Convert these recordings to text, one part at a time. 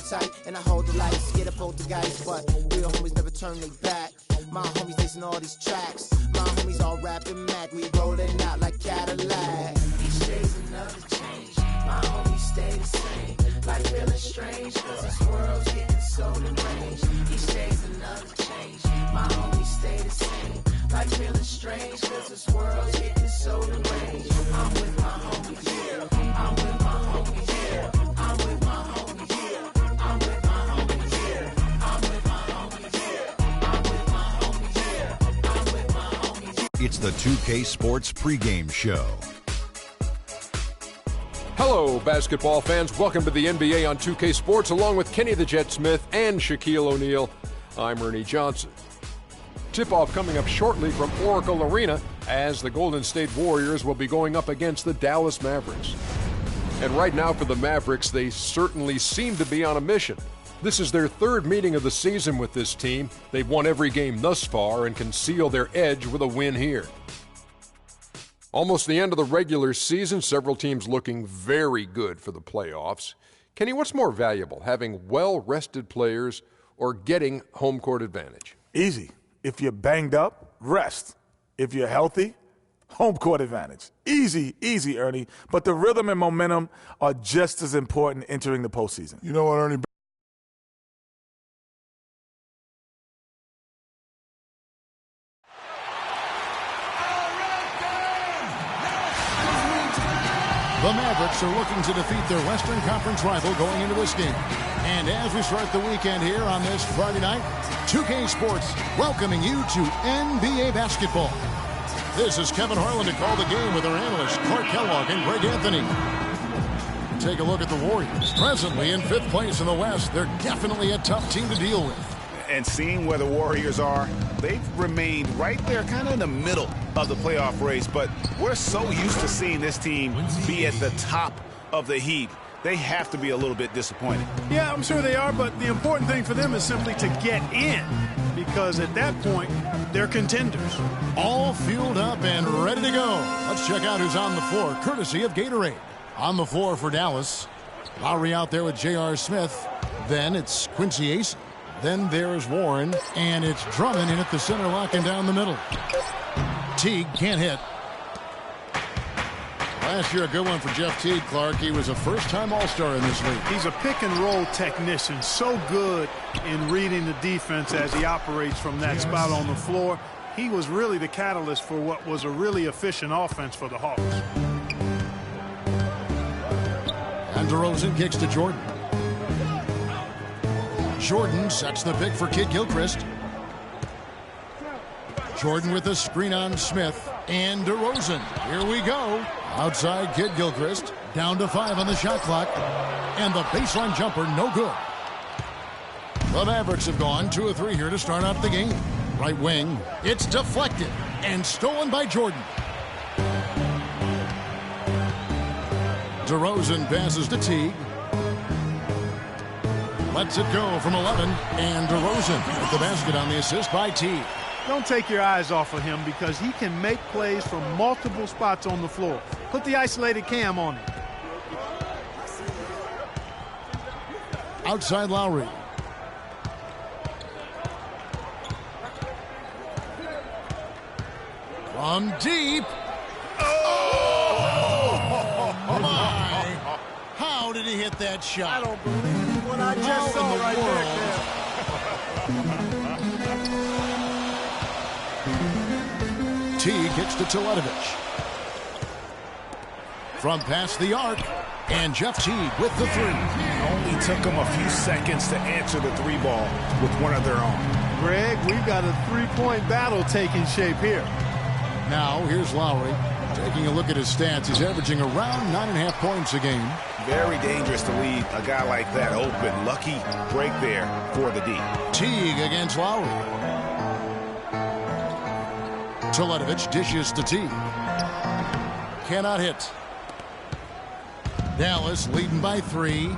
tight, and I hold the lights, scared of poltergeist, but real homies never turn their back. My homies listen all these tracks. My homies all rapping Mac. We rolling out like Cadillac. Each day's another change. My homies stay the same. Like feeling strange, cause this world's getting so deranged. Each day's another change. My homies stay the same. Like feeling strange, cause this world's getting so deranged. I'm with my homies, yeah. I'm with my homies, yeah. I'm with my homies, yeah. I'm with my homies, yeah. I'm with my homies, yeah. I'm with my homies, yeah. I'm with my homies, yeah. It's the 2K Sports pregame show. Hello, basketball fans. Welcome to the NBA on 2K Sports, along with Kenny the Jet Smith and Shaquille O'Neal. I'm Ernie Johnson. Tip-off coming up shortly from Oracle Arena as the Golden State Warriors will be going up against the Dallas Mavericks. And right now for the Mavericks, they certainly seem to be on a mission. This is their third meeting of the season with this team. They've won every game thus far and can seal their edge with a win here. Almost the end of the regular season, several teams looking very good for the playoffs. Kenny, what's more valuable, having well-rested players or getting home court advantage? Easy. If you're banged up, rest. If you're healthy, home court advantage. Easy, easy, Ernie. But the rhythm and momentum are just as important entering the postseason. You know what, Ernie? The Mavericks are looking to defeat their Western Conference rival going into this game. And as we start the weekend here on this Friday night, 2K Sports welcoming you to NBA basketball. This is Kevin Harlan to call the game with our analysts Clark Kellogg and Greg Anthony. Take a look at the Warriors. Presently in 5th place in the West, they're definitely a tough team to deal with. And seeing where the Warriors are, they've remained right there, kind of in the middle of the playoff race. But we're so used to seeing this team be at the top of the heap. They have to be a little bit disappointed. Yeah, I'm sure they are, but the important thing for them is simply to get in, because at that point, they're contenders. All fueled up and ready to go. Let's check out who's on the floor, courtesy of Gatorade. On the floor for Dallas, Lowry out there with J.R. Smith. Then it's Quincy Ace. Then there's Warren, and it's Drummond in at the center, locking down the middle. Teague can't hit. Last year, a good one for Jeff Teague, Clark. He was a first-time All-Star in this league. He's a pick-and-roll technician, so good in reading the defense as he operates from that spot on the floor. He was really the catalyst for what was a really efficient offense for the Hawks. And DeRozan kicks to Jordan. Jordan sets the pick for Kid Gilchrist. Jordan with a screen on Smith and DeRozan. Here we go. Outside Kid Gilchrist. Down to 5 on the shot clock. And the baseline jumper, no good. The Mavericks have gone 2 of 3 here to start out the game. Right wing. It's deflected and stolen by Jordan. DeRozan passes to Teague. Lets it go from 11, and DeRozan with the basket on the assist by Teague. Don't take your eyes off of him because he can make plays from multiple spots on the floor. Put the isolated cam on him. Outside Lowry. From deep. Oh, my. How did he hit that shot? I don't believe what I just saw right there. Teague gets to Teletovic. From past the arc, and Jeff Teague with the 3. Only took them a few seconds to answer the 3 ball with one of their own. Greg, we've got a 3-point battle taking shape here. Now, here's Lowry. Taking a look at his stats, he's averaging around 9.5 points a game. Very dangerous to leave a guy like that open. Lucky break there for the D. Teague against Lowry. Teletovic dishes to Teague. Cannot hit. Dallas leading by 3.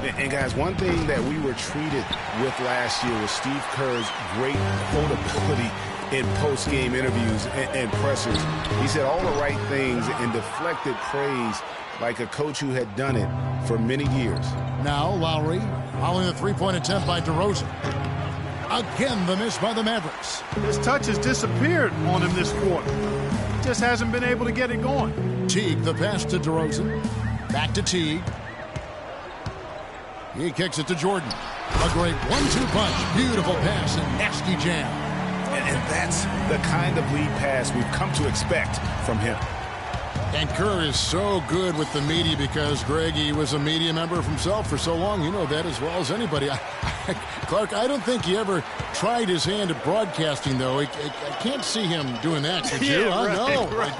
And guys, one thing that we were treated with last year was Steve Kerr's great quotability in post-game interviews and pressers. He said all the right things and deflected praise like a coach who had done it for many years. Now Lowry following the three-point attempt by DeRozan. Again, the miss by the Mavericks. His touch has disappeared on him this quarter. He just hasn't been able to get it going. Teague, the pass to DeRozan. Back to Teague. He kicks it to Jordan. A great 1-2 punch. Beautiful pass and nasty jam. And that's the kind of lead pass we've come to expect from him. And Kerr is so good with the media because, Greg, he was a media member himself for so long. You know that as well as anybody. Clark, I don't think he ever tried his hand at broadcasting, though. I can't see him doing that, could you? Yeah, right, No. Right.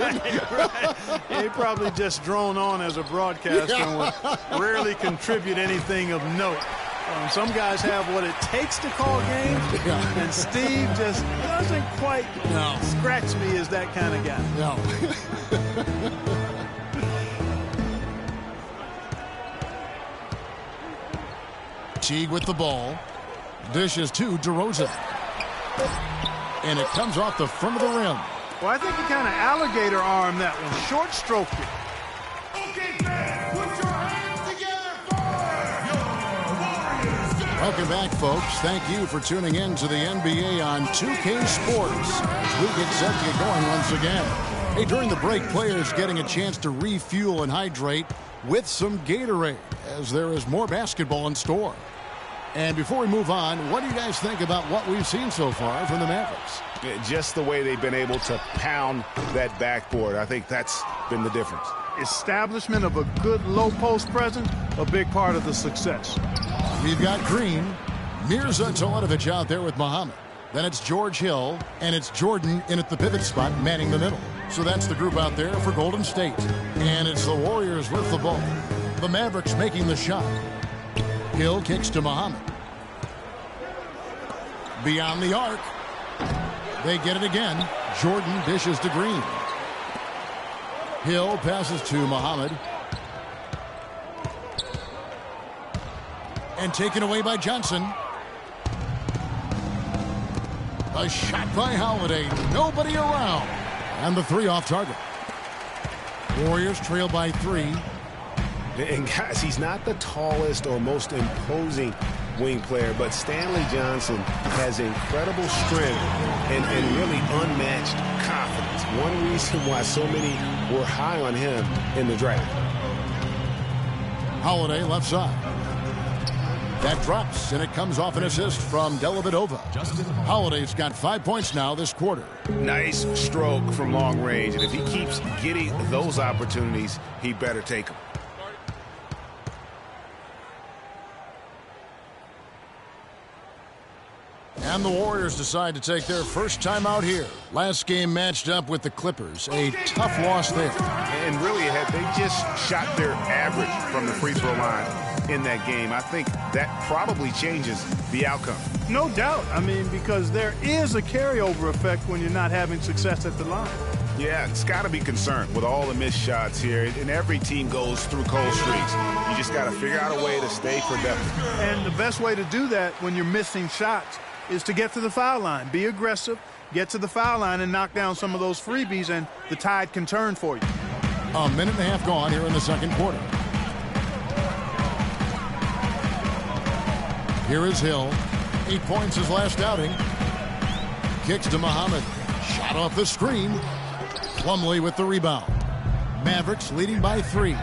Yeah, he probably just drone on as a broadcaster and would rarely contribute anything of note. Some guys have what it takes to call games, and Steve just doesn't quite scratch me as that kind of guy. No. Teague with the ball. Dishes to DeRozan. And it comes off the front of the rim. Well, I think he kind of alligator armed that one. Short stroked it. Okay, fans, put your hands together for your Warriors. Welcome back, folks. Thank you for tuning in to the NBA on 2K Sports as we get set to get going once again. Hey, during the break, players getting a chance to refuel and hydrate with some Gatorade as there is more basketball in store. And before we move on, what do you guys think about what we've seen so far from the Mavericks? Just the way they've been able to pound that backboard. I think that's been the difference. Establishment of a good low post presence, a big part of the success. We've got Green, Mirza Teletovic out there with Muhammad. Then it's George Hill, and it's Jordan in at the pivot spot, manning the middle. So that's the group out there for Golden State. And it's the Warriors with the ball. The Mavericks making the shot. Hill kicks to Muhammad. Beyond the arc. They get it again. Jordan dishes to Green. Hill passes to Muhammad. And taken away by Johnson. A shot by Holiday. Nobody around. And the three off target. Warriors trail by 3. And guys, he's not the tallest or most imposing wing player, but Stanley Johnson has incredible strength and really unmatched confidence. One reason why so many were high on him in the draft. Holiday left side. That drops, and it comes off an assist from Dellavedova. Holiday's got 5 points now this quarter. Nice stroke from long range, and if he keeps getting those opportunities, he better take them. And the Warriors decide to take their first time out here. Last game matched up with the Clippers. A tough loss there. And really, had they just shot their average from the free throw line in that game, I think that probably changes the outcome. No doubt. I mean, because there is a carryover effect when you're not having success at the line. Yeah, it's got to be concerned with all the missed shots here. And every team goes through cold streaks. You just got to figure out a way to stay productive. And the best way to do that when you're missing shots is to get to the foul line. Be aggressive, get to the foul line, and knock down some of those freebies, and the tide can turn for you. A minute and a half gone here in the second quarter. Here is Hill. 8 points his last outing. Kicks to Muhammad. Shot off the screen. Plumlee with the rebound. Mavericks leading by 3.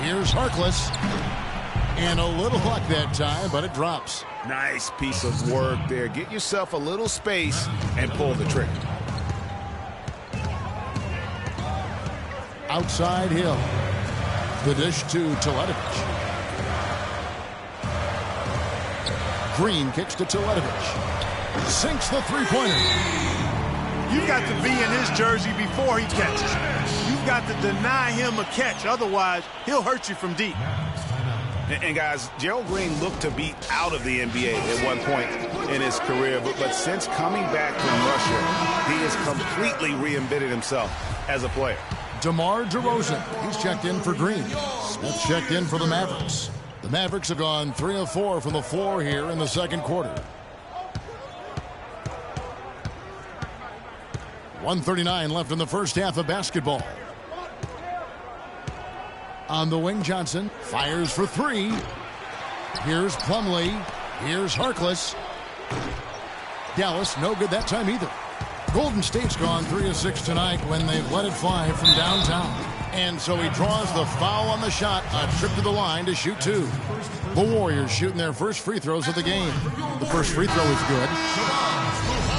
Here's Harkless. And a little luck that time, but it drops. Nice piece of work there. Get yourself a little space and pull the trigger. Outside Hill. The dish to Teletovic. Green kicks to Teletovic. Sinks the three-pointer. You've got to be in his jersey before he catches. You've got to deny him a catch. Otherwise, he'll hurt you from deep. And guys, Gerald Green looked to be out of the NBA at one point in his career, but since coming back from Russia, he has completely reinvented himself as a player. DeMar DeRozan, he's checked in for Green. Smith checked in for the Mavericks. The Mavericks have gone 3 of 4 from the floor here in the second quarter. 1:39 left in the first half of basketball. On the wing, Johnson fires for three. Here's Plumlee. Here's Harkless. Dallas, no good that time either. Golden State's gone 3 of 6 tonight when they've let it fly from downtown. And so he draws the foul on the shot, a trip to the line to shoot two. The Warriors shooting their first free throws of the game. The first free throw is good.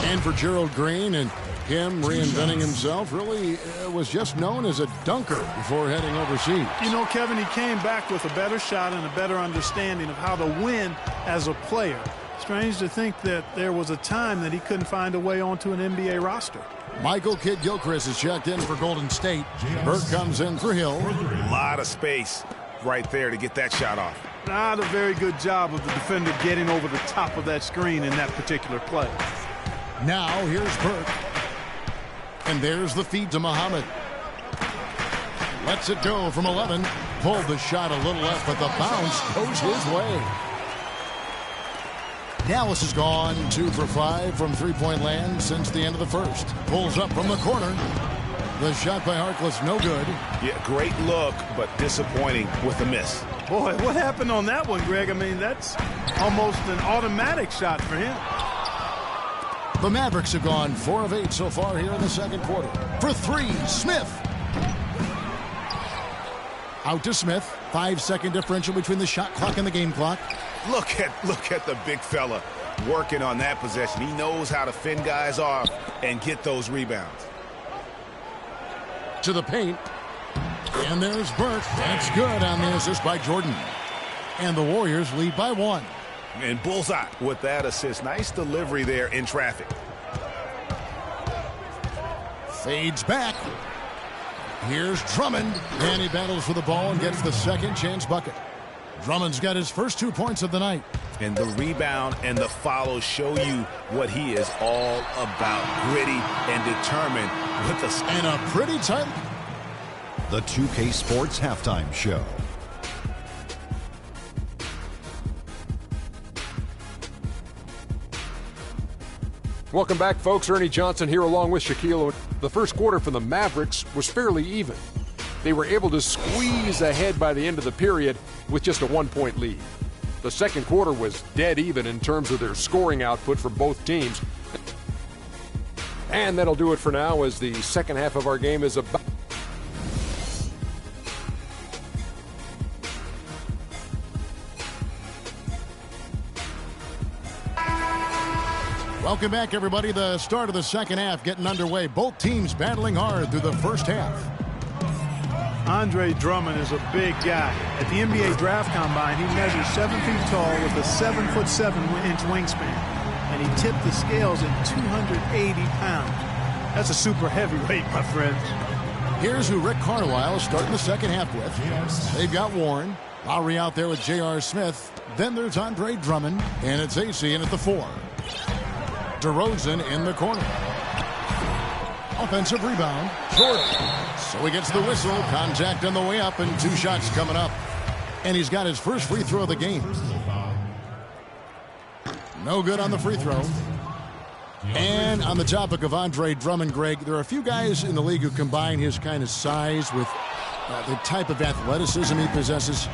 And for Gerald Green, and him reinventing himself, really was just known as a dunker before heading overseas. You know, Kevin, he came back with a better shot and a better understanding of how to win as a player. Strange to think that there was a time that he couldn't find a way onto an NBA roster. Michael Kidd-Gilchrist is checked in for Golden State. Burke comes in for Hill. A lot of space right there to get that shot off. Not a very good job of the defender getting over the top of that screen in that particular play. Now here's Burke. And there's the feed to Muhammad. Lets it go from 11. Pulled the shot a little left, but the bounce goes his way. Dallas has gone 2 for 5 from three-point land since the end of the first. Pulls up from the corner. The shot by Harkless, no good. Yeah, great look, but disappointing with the miss. Boy, what happened on that one, Greg? I mean, that's almost an automatic shot for him. The Mavericks have gone 4 of 8 so far here in the second quarter. For three, Smith. Out to Smith. 5-second differential between the shot clock and the game clock. Look at the big fella working on that possession. He knows how to fend guys off and get those rebounds. To the paint. And there's Burke. That's good on the assist by Jordan. And the Warriors lead by 1. And bullseye with that assist. Nice delivery there in traffic. Fades back. Here's Drummond. And he battles for the ball and gets the second chance bucket. Drummond's got his first 2 points of the night. And the rebound and the follow show you what he is all about. Gritty and determined with the... And a pretty tight... The 2K Sports Halftime Show. Welcome back, folks. Ernie Johnson here along with Shaquille. The first quarter for the Mavericks was fairly even. They were able to squeeze ahead by the end of the period with just a 1-point lead. The second quarter was dead even in terms of their scoring output for both teams. And that'll do it for now, as the second half of our game is about... Welcome back, everybody. The start of the second half getting underway. Both teams battling hard through the first half. Andre Drummond is a big guy. At the NBA Draft Combine, he measures 7 feet tall with a 7'7" wingspan. And he tipped the scales at 280 pounds. That's a super heavyweight, my friends. Here's who Rick Carlisle is starting the second half with. They've got Warren. Lowry out there with J.R. Smith. Then there's Andre Drummond. And it's AC in at the 4. DeRozan in the corner. Offensive rebound. Jordan. So he gets the whistle. Contact on the way up and 2 shots coming up. And he's got his first free throw of the game. No good on the free throw. And on the topic of Andre Drummond, Greg, there are a few guys in the league who combine his kind of size with the type of athleticism he possesses.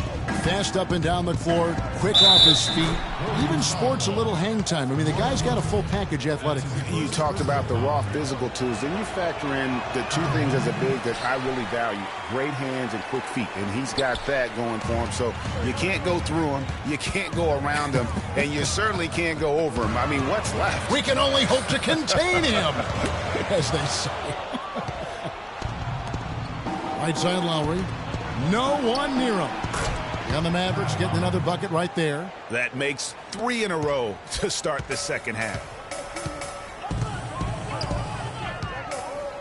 Fast up and down the floor, quick off his feet, even sports a little hang time. I mean, the guy's got a full package athletically. You talked about the raw physical tools. Then you factor in the 2 things as a big that I really value: great hands and quick feet. And he's got that going for him. So you can't go through him, you can't go around him, and you certainly can't go over him. I mean, what's left? We can only hope to contain him, as they say. Right side Lowry. No one near him. And the Mavericks getting another bucket right there. That makes 3 in a row to start the second half.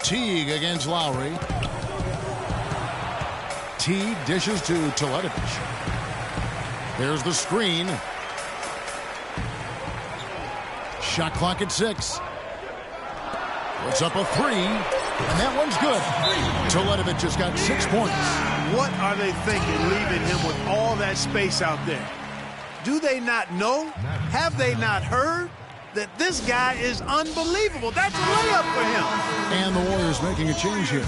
Teague against Lowry. Teague dishes to Teletovic. There's the screen. Shot clock at 6. Puts up a 3. And that one's good. Teletovic just got 6 points. What are they thinking, leaving him with all that space out there? Do they not know? Have they not heard? that this guy is unbelievable. That's a layup for him. And the Warriors making a change here.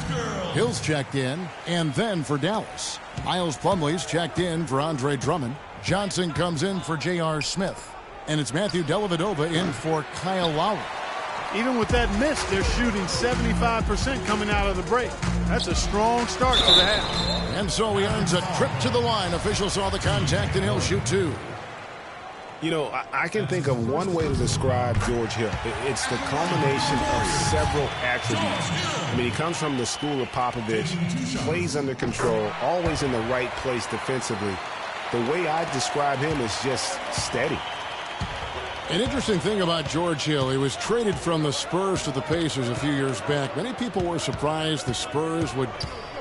Hill's checked in, and then for Dallas. Miles Plumlee's checked in for Andre Drummond. Johnson comes in for J.R. Smith. And it's Matthew Dellavedova in for Kyle Lowry. Even with that miss, they're shooting 75% coming out of the break. That's a strong start to the half. And so he earns a trip to the line. Officials saw the contact, and he'll shoot two. You know, I can think of one way to describe George Hill. It's the culmination of several attributes. I mean, he comes from the school of Popovich, plays under control, always in the right place defensively. The way I describe him is just steady. An interesting thing about George Hill, he was traded from the Spurs to the Pacers a few years back. Many people were surprised the Spurs would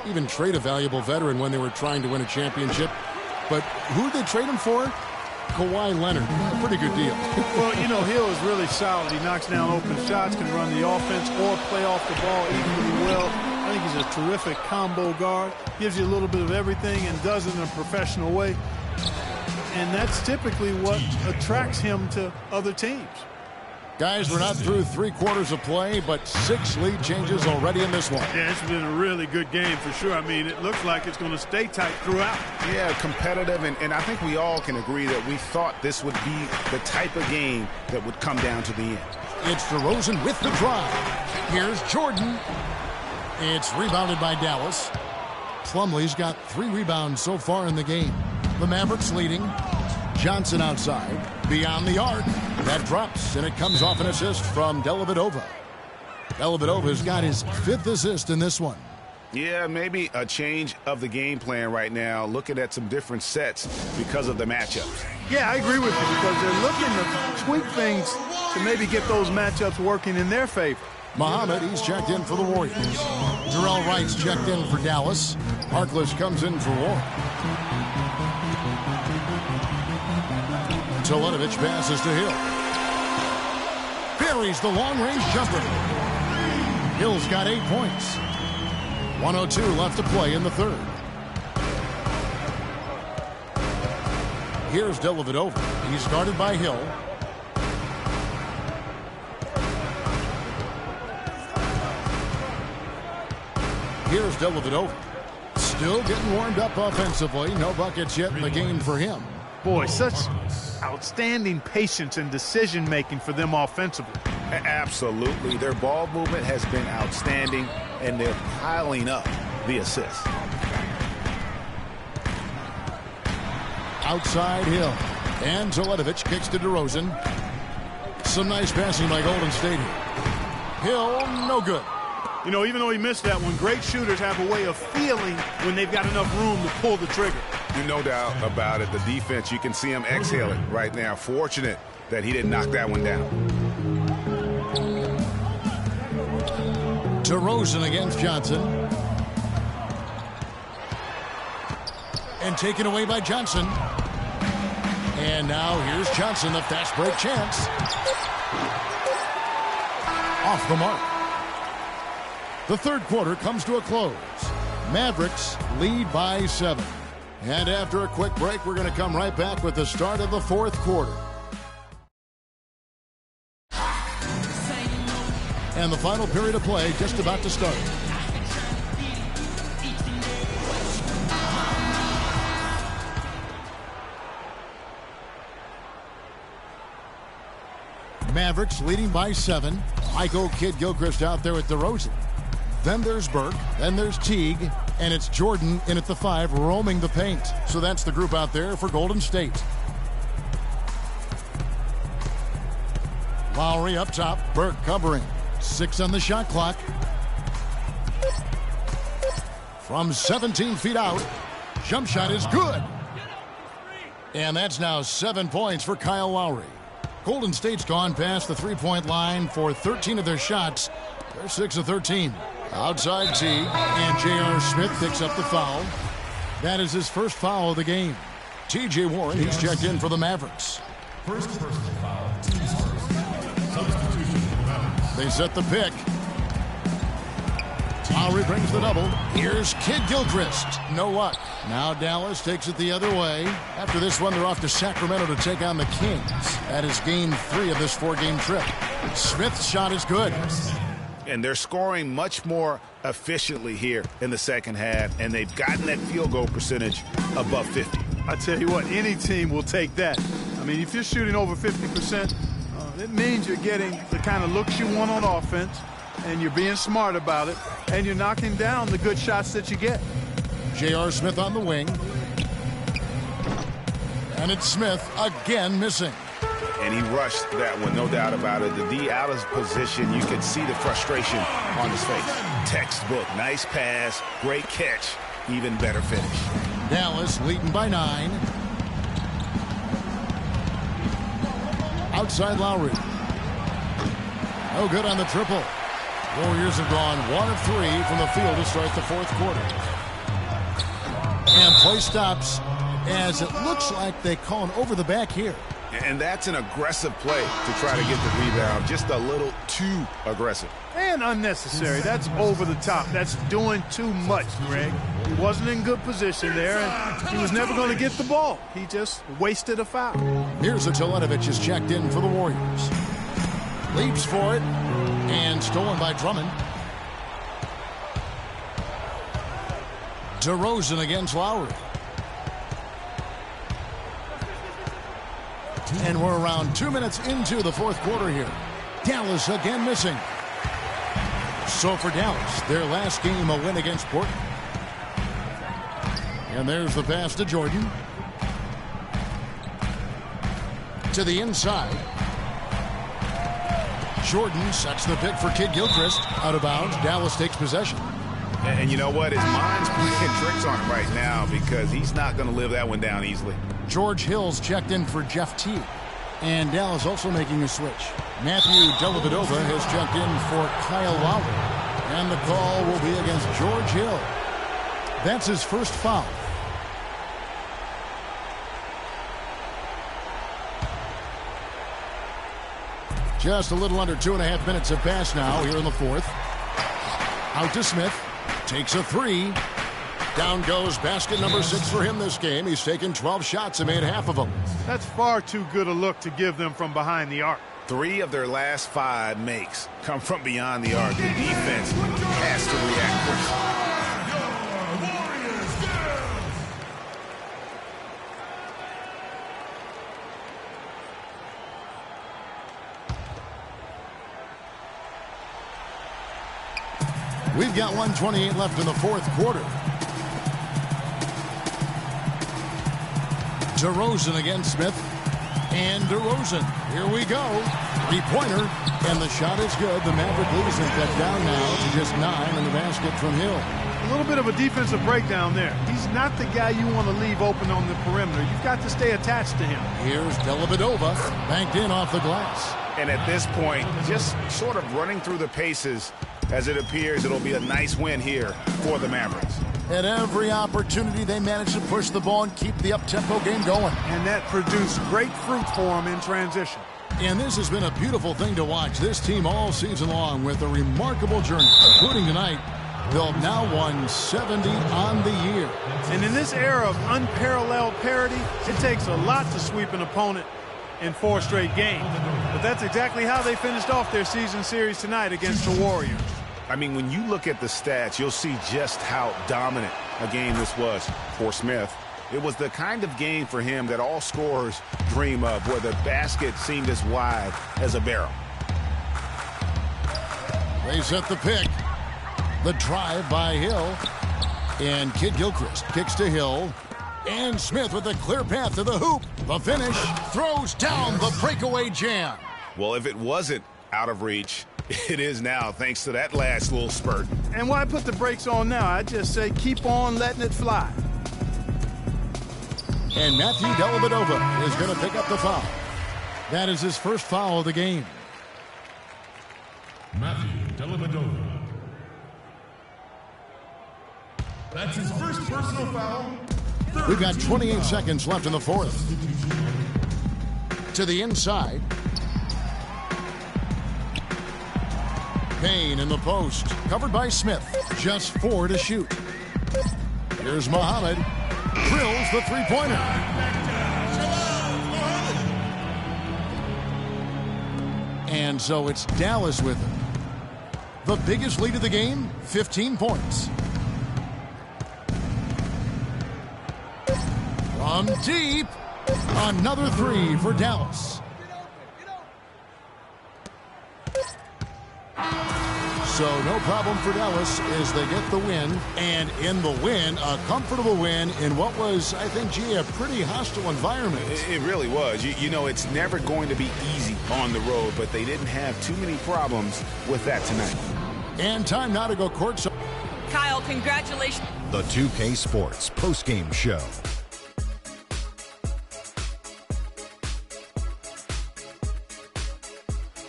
even trade a valuable veteran when they were trying to win a championship. But who did they trade him for? Kawhi Leonard. A pretty good deal. Well, you know, Hill is really solid. He knocks down open shots, can run the offense or play off the ball equally well. I think he's a terrific combo guard. Gives you a little bit of everything and does it in a professional way. And that's typically what attracts him to other teams. Guys, we're not through 3 quarters of play, but 6 lead changes already in this one. Yeah, it's been a really good game for sure. I mean, it looks like it's going to stay tight throughout. Yeah, competitive, and I think we all can agree that we thought this would be the type of game that would come down to the end. It's DeRozan with the drive. Here's Jordan. It's rebounded by Dallas. Plumlee's got 3 rebounds so far in the game. The Mavericks leading. Johnson outside. Beyond the arc. That drops, and it comes off an assist from Dellavedova. Dellavedova's got his 5th assist in this one. Yeah, maybe a change of the game plan right now, looking at some different sets because of the matchups. Yeah, I agree with you because they're looking to tweak things to maybe get those matchups working in their favor. Muhammad, he's checked in for the Warriors. Jarrell Wright's checked in for Dallas. Harkless comes in for Warren. Teletovic passes to Hill. Buries the long-range jumper. Hill's got 8 points. 1:02 left to play in the third. Here's Dellavedova. He's guarded by Hill. Here's Dellavedova. Still getting warmed up offensively. No buckets yet in the game for him. Boy, such outstanding patience and decision-making for them offensively. Absolutely. Their ball movement has been outstanding, and they're piling up the assists. Outside Hill. And Teletovic kicks to DeRozan. Some nice passing by Golden State here. Hill, no good. You know, even though he missed that one, great shooters have a way of feeling when they've got enough room to pull the trigger. No doubt about it. The defense, you can see him exhaling right now. Fortunate that he didn't knock that one down. DeRozan against Johnson. And taken away by Johnson. And now here's Johnson, the fast break chance. Off the mark. The third quarter comes to a close. Mavericks lead by 7. And after a quick break, we're going to come right back with the start of the fourth quarter. And the final period of play just about to start. Mavericks leading by 7. Michael Kidd-Gilchrist out there with DeRozan. Then there's Burke. Then there's Teague. And it's Jordan in at the 5, roaming the paint. So that's the group out there for Golden State. Lowry up top. Burke covering. 6 on the shot clock. From 17 feet out. Jump shot is good. And that's now 7 points for Kyle Lowry. Golden State's gone past the three-point line for 13 of their shots. They're 6 of 13. Outside Teague, and J.R. Smith picks up the foul. That is his first foul of the game. T.J. Warren, he's checked in for the Mavericks. First personal foul, team's first. Substitution. They set the pick. Lowry brings the double. Here's Kid Gilchrist. No luck. Now Dallas takes it the other way. After this one, they're off to Sacramento to take on the Kings. That is game 3 of this 4-game trip. Smith's shot is good. And they're scoring much more efficiently here in the second half, and they've gotten that field goal percentage above 50. I tell you what, any team will take that. I mean, if you're shooting over 50%, it means you're getting the kind of looks you want on offense, and you're being smart about it, and you're knocking down the good shots that you get. J.R. Smith on the wing. And it's Smith again missing. And he rushed that one, no doubt about it. The D out of position, you can see the frustration on his face. Textbook, nice pass, great catch, even better finish. Dallas leading by 9. Outside Lowry. No good on the triple. Warriors have gone 1 of 3 from the field to start the 4th quarter. And play stops as it looks like they call an over the back here. And that's an aggressive play to try to get the rebound. Just a little too aggressive. And unnecessary. That's over the top. That's doing too much, Greg. He wasn't in good position there, and he was never going to get the ball. He just wasted a foul. Here's a Teletovic is checked in for the Warriors. Leaps for it, and stolen by Drummond. DeRozan against Lowry. And we're around 2 minutes into the 4th quarter here. Dallas again missing. So for Dallas, their last game a win against Portland. And there's the pass to Jordan. To the inside. Jordan sets the pick for Kid Gilchrist. Out of bounds. Dallas takes possession. And you know what? His mind's playing tricks on him right now because he's not going to live that one down easily. George Hill's checked in for Jeff Teague. And Dallas also making a switch. Matthew Dellavedova has checked in for Kyle Lowry. And the call will be against George Hill. That's his first foul. Just a little under 2.5 minutes have passed now here in the 4th. Out to Smith. Takes a 3. Down goes basket number 6 for him this game. He's taken 12 shots and made half of them. That's far too good a look to give them from behind the arc. 3 of their last 5 makes come from beyond the arc. The defense has to react quickly. We've got 1:28 left in the 4th quarter. DeRozan against Smith. And DeRozan. Here we go. 3-pointer. And the shot is good. The Maverick leads it cut down now to just 9 in the basket from Hill. A little bit of a defensive breakdown there. He's not the guy you want to leave open on the perimeter. You've got to stay attached to him. Here's Dellavedova. Banked in off the glass. And at this point, just sort of running through the paces. As it appears, it'll be a nice win here for the Mavericks. At every opportunity, they manage to push the ball and keep the up-tempo game going. And that produced great fruit for them in transition. And this has been a beautiful thing to watch. This team all season long with a remarkable journey, including tonight. They'll now won 70 on the year. And in this era of unparalleled parity, it takes a lot to sweep an opponent in 4 straight games. But that's exactly how they finished off their season series tonight against the Warriors. I mean, when you look at the stats, you'll see just how dominant a game this was for Smith. It was the kind of game for him that all scorers dream of, where the basket seemed as wide as a barrel. They set the pick. The drive by Hill. And Kid Gilchrist kicks to Hill. And Smith with a clear path to the hoop. The finish. Throws down the breakaway jam. Well, if it wasn't out of reach, it is now, thanks to that last little spurt. And why put the brakes on now? I just say keep on letting it fly. And Matthew Dellavedova is going to pick up the foul. That is his first foul of the game. Matthew Dellavedova. That's his first personal foul. We've got 28 seconds left in the 4th. To the inside. Payne in the post, covered by Smith. Just 4 to shoot. Here's Muhammad. Drills the three-pointer. And so it's Dallas with him. The biggest lead of the game, 15 points. From deep, another 3 for Dallas. So no problem for Dallas as they get the win. And in the win, a comfortable win in what was, I think, a pretty hostile environment. It really was. You know, it's never going to be easy on the road, but they didn't have too many problems with that tonight. And time now to go courtside. Kyle, congratulations. The 2K Sports postgame show.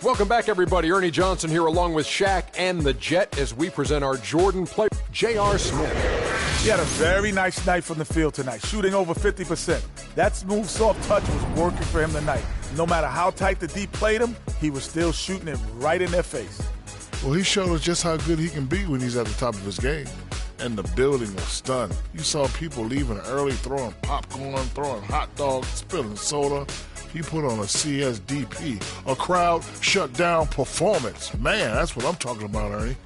Welcome back, everybody. Ernie Johnson here along with Shaq and the Jet as we present our Jordan player, J.R. Smith. He had a very nice night from the field tonight, shooting over 50%. That smooth, soft touch was working for him tonight. No matter how tight the deep played him, he was still shooting it right in their face. Well, he showed us just how good he can be when he's at the top of his game. And the building was stunned. You saw people leaving early, throwing popcorn, throwing hot dogs, spilling soda. He put on a CSDP, a crowd shut down performance. Man, that's what I'm talking about, Ernie.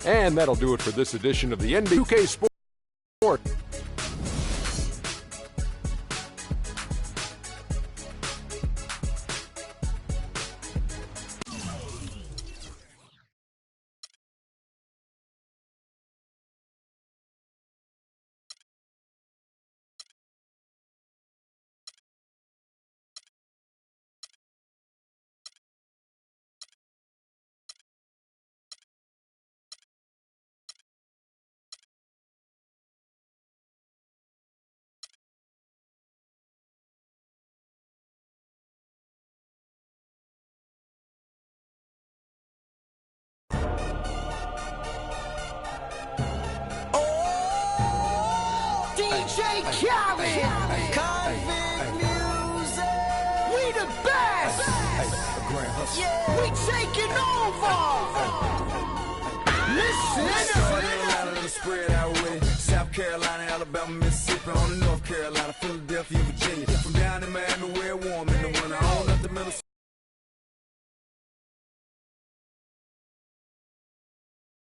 And that'll do it for this edition of the NBA 2K Sports. DJ Khaled, Convict Music, we the best, we taking over. Listen, spread out with it. South Carolina, Alabama, Mississippi, on the North Carolina, Philadelphia, Virginia.